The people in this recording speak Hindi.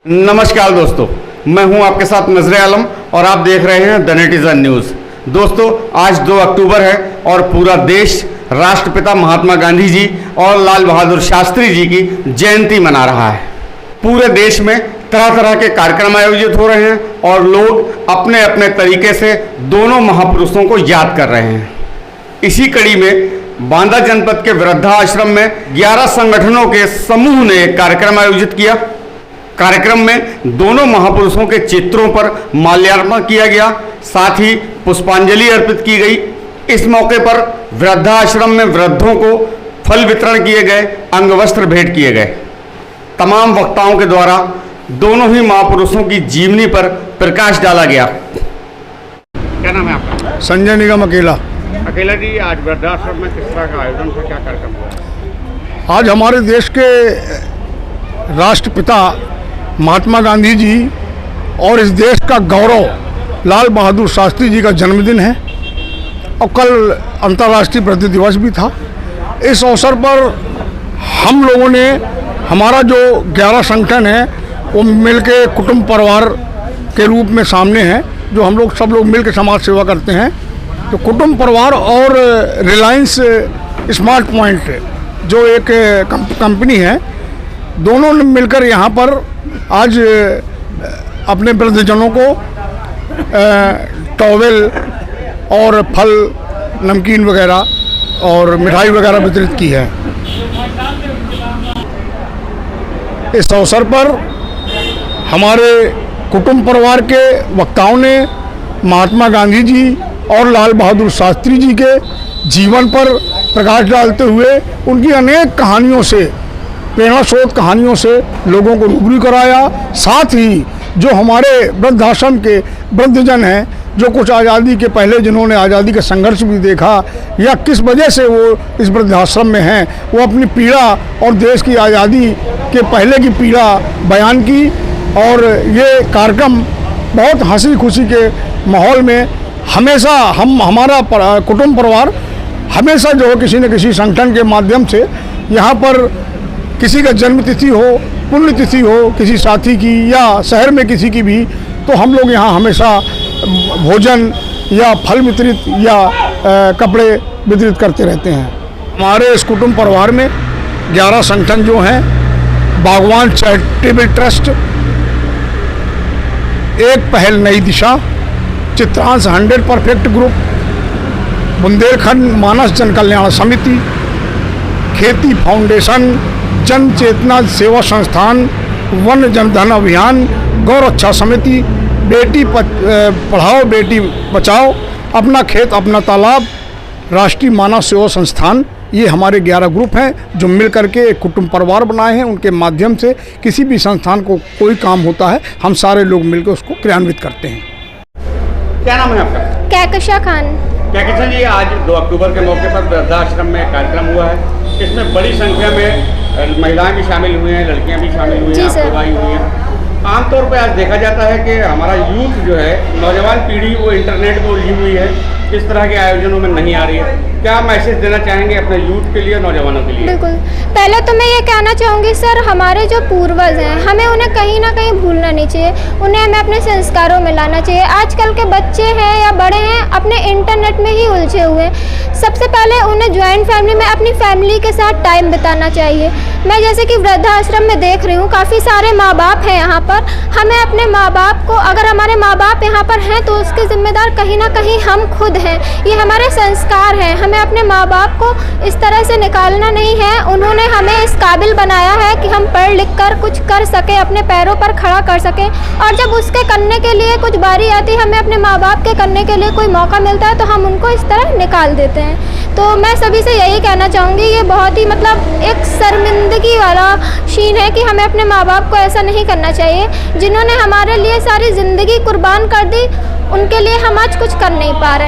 नमस्कार दोस्तों, मैं हूं आपके साथ नजरे आलम और आप देख रहे हैं द नेटिजन न्यूज़। दोस्तों, आज 2 अक्टूबर है और पूरा देश राष्ट्रपिता महात्मा गांधी जी और लाल बहादुर शास्त्री जी की जयंती मना रहा है। पूरे देश में तरह तरह के कार्यक्रम आयोजित हो रहे हैं और लोग अपने अपने तरीके से दोनों महापुरुषों को याद कर रहे हैं। इसी कड़ी में बांदा जनपद के वृद्धाश्रम में 11 संगठनों के समूह ने एक कार्यक्रम आयोजित किया। कार्यक्रम में दोनों महापुरुषों के चित्रों पर माल्यार्पण किया गया, साथ ही पुष्पांजलि अर्पित की गई। इस मौके पर वृद्धाश्रम में वृद्धों को फल वितरण किए गए, अंगवस्त्र भेंट किए गए। तमाम वक्ताओं के द्वारा दोनों ही महापुरुषों की जीवनी पर प्रकाश डाला गया। क्या नाम है आपका? संजय निगम अकेला। अकेला जी, आज वृद्धाश्रम में किस तरह का आयोजन था, क्या कार्यक्रम हुआ? आज हमारे देश के राष्ट्रपिता महात्मा गांधी जी और इस देश का गौरव लाल बहादुर शास्त्री जी का जन्मदिन है और कल अंतर्राष्ट्रीय वृद्ध दिवस भी था। इस अवसर पर हम लोगों ने, हमारा जो 11 संगठन है वो मिलके कुटुंब परिवार के रूप में सामने है, जो हम लोग सब लोग मिलकर समाज सेवा करते हैं। तो कुटुंब परिवार और रिलायंस स्मार्ट पॉइंट जो एक कंपनी है, दोनों ने मिलकर यहाँ पर आज अपने वृद्धजनों को टॉवेल और फल, नमकीन वगैरह और मिठाई वगैरह वितरित की है। इस अवसर पर हमारे कुटुंब परिवार के वक्ताओं ने महात्मा गांधी जी और लाल बहादुर शास्त्री जी के जीवन पर प्रकाश डालते हुए उनकी अनेक कहानियों से, प्रेरणा स्रोत कहानियों से लोगों को रूबरू कराया। साथ ही जो हमारे वृद्धाश्रम के वृद्धजन हैं, जो कुछ आज़ादी के पहले जिन्होंने आज़ादी का संघर्ष भी देखा या किस वजह से वो इस वृद्धाश्रम में हैं, वो अपनी पीड़ा और देश की आज़ादी के पहले की पीड़ा बयान की। और ये कार्यक्रम बहुत हंसी खुशी के माहौल में हमेशा हमारा कुटुंब परिवार हमेशा जो है किसी न किसी संगठन के माध्यम से यहाँ पर किसी का जन्मतिथि हो, पुण्यतिथि हो, किसी साथी की या शहर में किसी की भी, तो हम लोग यहाँ हमेशा भोजन या फल वितरित या कपड़े वितरित करते रहते हैं। हमारे इस कुटुंब परिवार में 11 संगठन जो हैं, बागवान चैरिटेबल ट्रस्ट, एक पहल नई दिशा, चित्रांश 100 परफेक्ट ग्रुप, बुंदेलखंड मानस जन कल्याण समिति, खेती फाउंडेशन, जन चेतना सेवा संस्थान, वन जनधन अभियान, गौ रक्षा समिति, बेटी पढ़ाओ बेटी बचाओ, अपना खेत अपना तालाब, राष्ट्रीय मानव सेवा संस्थान, ये हमारे 11 ग्रुप हैं जो मिल करके एक कुटुंब परिवार बनाए हैं। उनके माध्यम से किसी भी संस्थान को कोई काम होता है, हम सारे लोग मिलकर उसको क्रियान्वित करते हैं। क्या नाम है आपका? कहकशा खान। कहकशा जी, आज 2 अक्टूबर के मौके पर वृद्धाश्रम में कार्यक्रम हुआ है। इसमें बड़ी संख्या में महिलाएं भी शामिल हुई हैं, लड़कियां भी शामिल हुई हैं, आप लोग आई हुई हैं। आमतौर पर आज देखा जाता है कि हमारा यूथ जो है, नौजवान पीढ़ी, वो इंटरनेट को उलझी हुई है, इस तरह के आयोजनों में नहीं आ रही है। क्या मैसेज देना चाहेंगे अपने यूथ के लिए, नौजवानों के लिए? बिल्कुल, पहले तो मैं ये कहना चाहूँगी सर, हमारे जो पूर्वज हैं, हमें उन्हें कहीं ना कहीं भूलना नहीं चाहिए, उन्हें हमें अपने संस्कारों में लाना चाहिए। आजकल के बच्चे हैं या बड़े हैं, अपने इंटरनेट में ही उलझे हुए हैं। सबसे पहले उन्हें ज्वाइंट फैमिली में अपनी फैमिली के साथ टाइम बिताना चाहिए। मैं जैसे कि वृद्धाश्रम में देख रही हूँ, काफ़ी सारे माँ बाप हैं यहाँ पर। हमें अपने माँ बाप को, अगर हमारे माँ बाप यहाँ पर हैं तो उसके जिम्मेदार कहीं ना कहीं हम खुद हैं। ये हमारे संस्कार हैं, हमें अपने माँ बाप को इस तरह से निकालना नहीं है। उन्होंने हमें इस काबिल बनाया है कि हम पढ़ लिख कर कुछ कर सकें, अपने पैरों पर खड़ा कर सकें। और जब उसके करने के लिए कुछ बारी आती है, हमें अपने माँ बाप के करने के लिए कोई मौका मिलता है, तो हम उनको इस तरह निकाल देते हैं। तो मैं सभी से यही कहना चाहूँगी, ये बहुत ही मतलब एक शर्मिंदगी वाला सीन है कि हमें अपने माँ बाप को ऐसा नहीं करना चाहिए। जिन्होंने हमारे लिए सारी ज़िंदगी कुर्बान कर दी, उनके लिए हम आज कुछ कर नहीं पा रहे हैं।